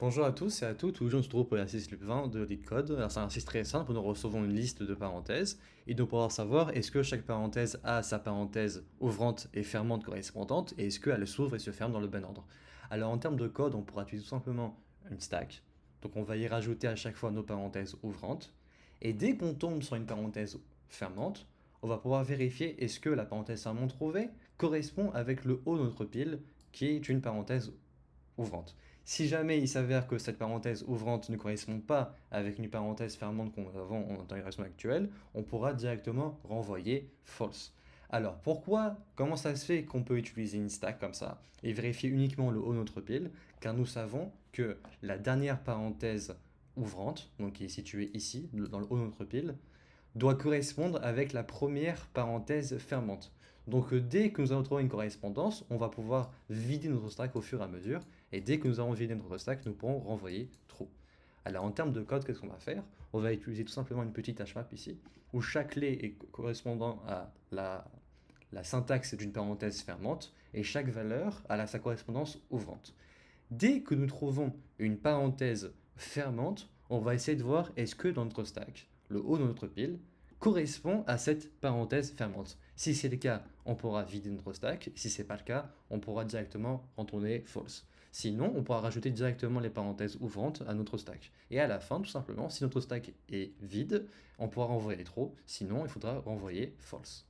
Bonjour à tous et à toutes, aujourd'hui on se retrouve pour l'exercice 20 de LeetCode. Alors c'est un exercice très simple, nous recevons une liste de parenthèses et nous pourrons savoir est-ce que chaque parenthèse a sa parenthèse ouvrante et fermante correspondante et est-ce qu'elle s'ouvre et se ferme dans le bon ordre. Alors en termes de code, on pourra utiliser tout simplement une stack, donc on va y rajouter à chaque fois nos parenthèses ouvrantes et dès qu'on tombe sur une parenthèse fermante, on va pouvoir vérifier est-ce que la parenthèse fermante trouvée correspond avec le haut de notre pile qui est une parenthèse ouvrante. Si jamais il s'avère que cette parenthèse ouvrante ne correspond pas avec une parenthèse fermante qu'on a en intégration actuelle, on pourra directement renvoyer false. Alors pourquoi, comment ça se fait qu'on peut utiliser une stack comme ça et vérifier uniquement le haut de notre pile? Car nous savons que la dernière parenthèse ouvrante, donc qui est située ici, dans le haut de notre pile, doit correspondre avec la première parenthèse fermante. Donc dès que nous allons trouver une correspondance, on va pouvoir vider notre stack au fur et à mesure, et dès que nous avons vidé notre stack, nous pourrons renvoyer true. Alors en termes de code, qu'est-ce qu'on va faire? On va utiliser tout simplement une petite hmap ici, où chaque clé est correspondant à la syntaxe d'une parenthèse fermante, et chaque valeur a sa correspondance ouvrante. Dès que nous trouvons une parenthèse fermante, on va essayer de voir est-ce que dans notre stack, le haut de notre pile, correspond à cette parenthèse fermante. Si c'est le cas, on pourra vider notre stack. Si c'est pas le cas, on pourra directement retourner false. Sinon, on pourra rajouter directement les parenthèses ouvrantes à notre stack. Et à la fin, tout simplement, si notre stack est vide, on pourra renvoyer true. Sinon, il faudra renvoyer false.